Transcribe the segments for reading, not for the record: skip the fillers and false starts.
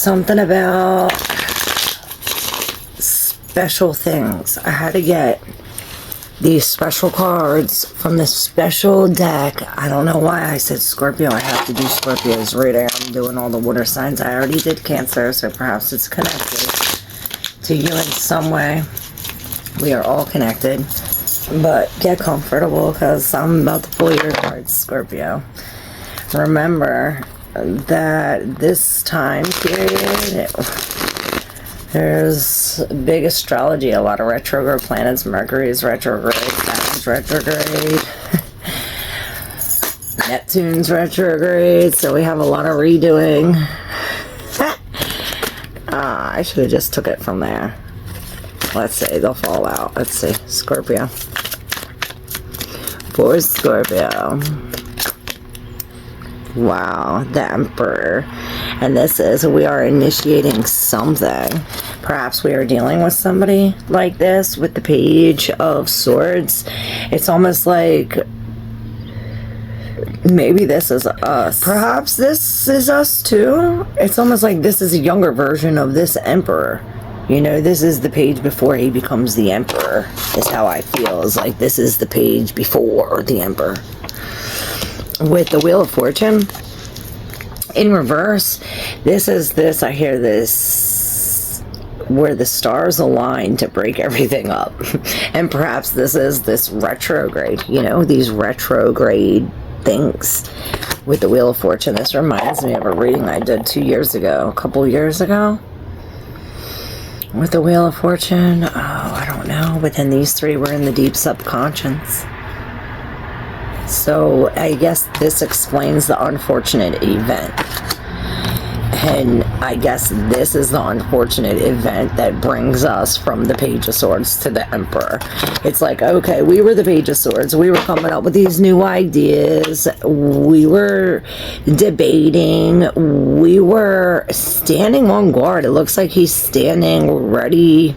Something about special things. I had to get these special cards from this special deck. I don't know why I said Scorpio. I have to do Scorpio's reading. I'm doing all the water signs. I already did Cancer, so perhaps it's connected to you in some way. We are all connected. But get comfortable because I'm about to pull your cards, Scorpio. Remember that this time period, there's big astrology, a lot of retrograde planets. Mercury is retrograde, Saturn's retrograde, Neptune's retrograde, so we have a lot of redoing. I should have just took it from there. Let's see, they'll fall out. Let's see, Scorpio. For Scorpio. Wow, the Emperor. And this is, we are initiating something. Perhaps we are dealing with somebody like this with the Page of Swords. It's almost like maybe this is us. Perhaps this is us too. It's almost like this is a younger version of this Emperor. You know, this is the page before he becomes the Emperor. Is how I feel. It's like this is the page before the Emperor. With the Wheel of Fortune in reverse, this is this, I hear this, where the stars align to break everything up. And perhaps this is this retrograde, you know, these retrograde things with the Wheel of Fortune. This reminds me of a reading I did a couple years ago. With the Wheel of Fortune, oh, I don't know, but then these three were in the deep subconscious. So I guess this explains the unfortunate event. And I guess this is the unfortunate event that brings us from the Page of Swords to the Emperor. It's like, okay, we were the Page of Swords. We were coming up with these new ideas. We were debating. We were standing on guard. It looks like he's standing ready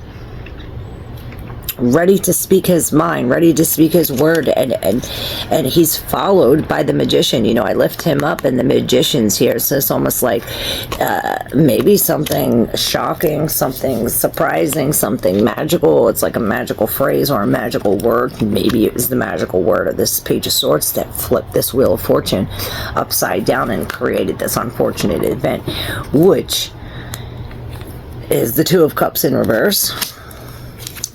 to speak his mind, ready to speak his word, and he's followed by the Magician. You know, I lift him up and the Magician's here, so it's almost like maybe something shocking, something surprising, something magical. It's like a magical phrase or a magical word. Maybe it was the magical word of this Page of Swords that flipped this Wheel of Fortune upside down and created this unfortunate event, which is the Two of Cups in reverse,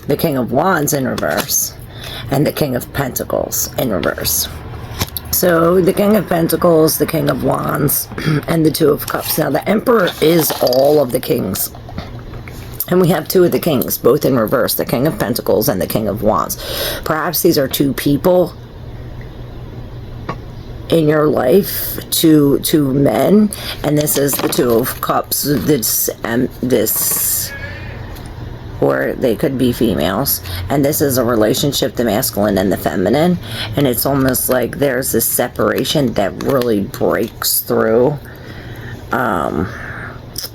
the King of Wands in reverse, and the King of Pentacles in reverse. So the King of Pentacles, the King of Wands, and the Two of Cups. Now the Emperor is all of the kings. And we have two of the kings, both in reverse, the King of Pentacles and the King of Wands. Perhaps these are two people in your life, two men, and this is the Two of Cups, this or they could be females, and this is a relationship, the masculine and the feminine, and it's almost like there's this separation that really breaks through.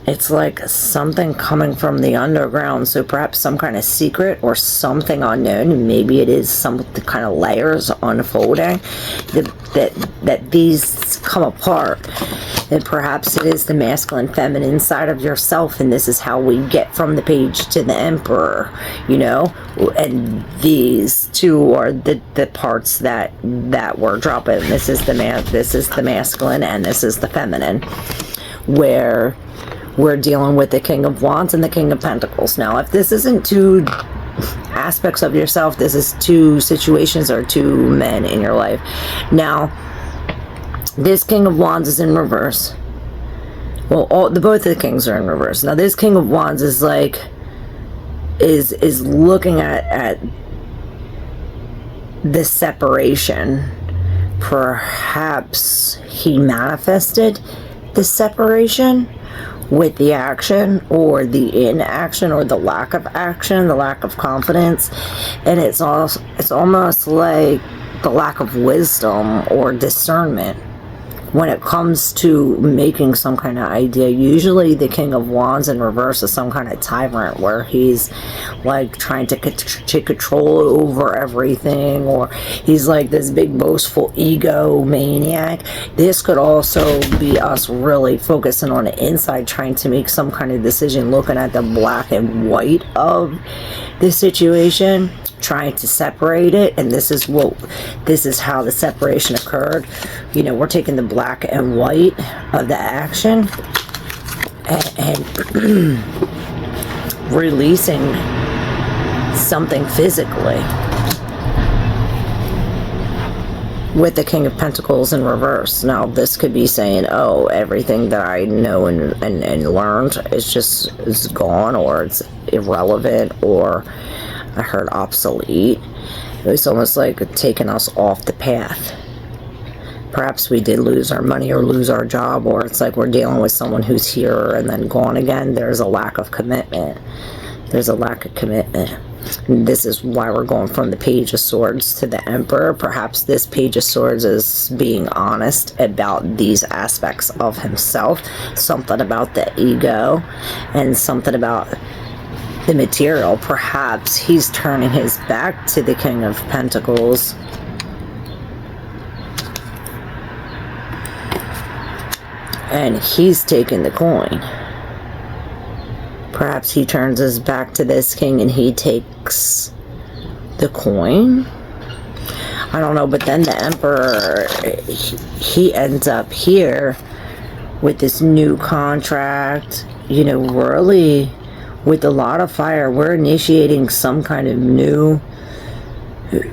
It's like something coming from the underground, so perhaps some kind of secret or something unknown. Maybe it is some kind of layers unfolding that these come apart, and perhaps it is the masculine feminine side of yourself, and this is how we get from the Page to the Emperor, you know. And these two are the parts that we're dropping. This is the masculine, and this is the feminine, where we're dealing with the King of Wands and the King of Pentacles. Now, if this isn't two aspects of yourself, this is two situations or two men in your life. Now, this King of Wands is in reverse. Well, both of the kings are in reverse. Now, this King of Wands is like, is looking at this separation. Perhaps he manifested the separation with the action or the inaction or the lack of action, the lack of confidence, and it's almost like the lack of wisdom or discernment when it comes to making some kind of idea, usually the King of Wands in reverse is some kind of tyrant where he's like trying to control over everything, or he's like this big boastful ego maniac. This could also be us really focusing on the inside, trying to make some kind of decision, looking at the black and white of the situation, trying to separate it. And this is how the separation occurred. You know, we're taking the black and white of the action and releasing something physically with the King of Pentacles in reverse. Now this could be saying, oh, everything that I know and learned is gone, or it's irrelevant, or I heard obsolete. It's almost like taking us off the path. Perhaps we did lose our money or lose our job, or it's like we're dealing with someone who's here and then gone again. There's a lack of commitment. There's a lack of commitment. And this is why we're going from the Page of Swords to the Emperor. Perhaps this Page of Swords is being honest about these aspects of himself. Something about the ego and something about the material. Perhaps he's turning his back to the King of Pentacles and he's taking the coin. Perhaps he turns his back to this king and he takes the coin. I don't know, but then the Emperor, he ends up here with this new contract, you know, really with a lot of fire. We're initiating some kind of new,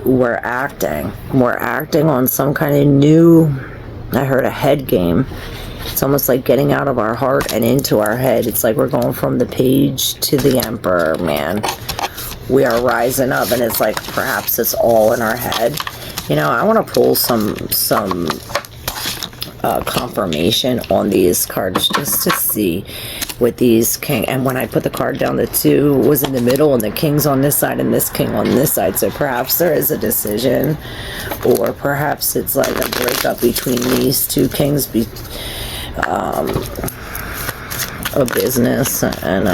we're acting on some kind of new, I heard a head game. It's almost like getting out of our heart and into our head. It's like we're going from the Page to the Emperor, man. We are rising up, and it's like perhaps it's all in our head. You know, I want to pull some confirmation on these cards just to see with these king. And when I put the card down, the 2 was in the middle and the king's on this side and this king on this side. So perhaps there is a decision, or perhaps it's like a breakup between these two kings, a business and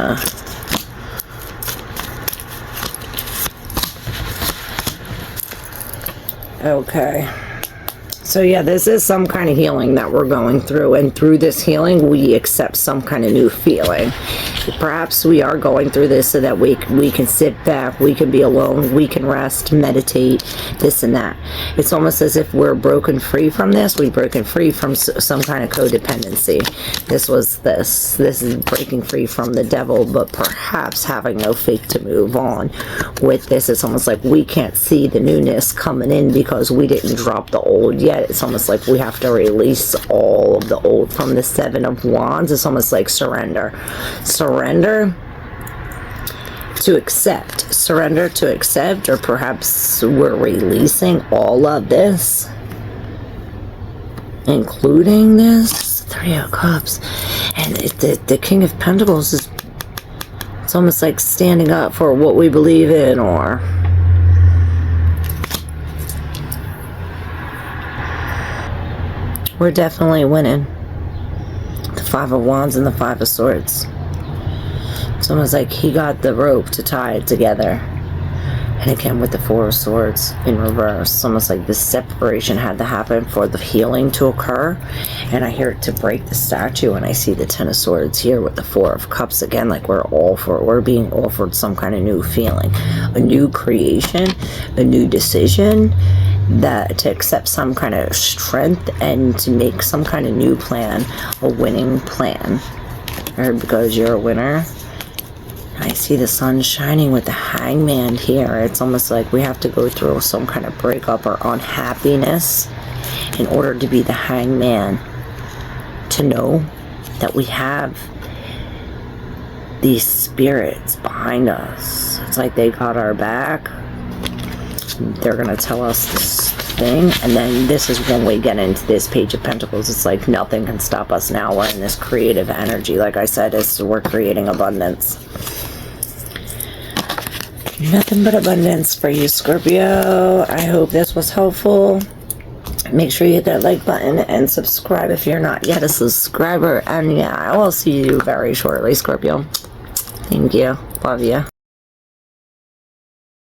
okay. So yeah, this is some kind of healing that we're going through, and through this healing we accept some kind of new feeling. Perhaps we are going through this so that we can sit back, we can be alone, we can rest, meditate, this and that. It's almost as if we're broken free from this. We've broken free from some kind of codependency. This is breaking free from the devil, but perhaps having no faith to move on. With this, it's almost like we can't see the newness coming in because we didn't drop the old yet. It's almost like we have to release all of the old. From the 7 of Wands, it's almost like surrender to accept, or perhaps we're releasing all of this, including this 3 of Cups. And the King of Pentacles is, it's almost like standing up for what we believe in, or we're definitely winning. The 5 of Wands and the 5 of Swords. It's almost like he got the rope to tie it together. And again with the 4 of Swords in reverse. It's almost like this separation had to happen for the healing to occur. And I hear it to break the statue, and I see the 10 of Swords here with the 4 of Cups again. Like we're being offered some kind of new feeling, a new creation, a new decision, that to accept some kind of strength and to make some kind of new plan, a winning plan. Or because you're a winner. I see the sun shining with the Hangman here. It's almost like we have to go through some kind of breakup or unhappiness in order to be the Hangman, to know that we have these spirits behind us. It's like they got our back. They're going to tell us this thing, and then this is when we get into this Page of Pentacles. It's like nothing can stop us now. We're in this creative energy. Like I said, we're creating abundance. Nothing but abundance for you, Scorpio. I hope this was helpful. Make sure you hit that like button and subscribe if you're not yet a subscriber. And yeah, I will see you very shortly, Scorpio. Thank you. Love you.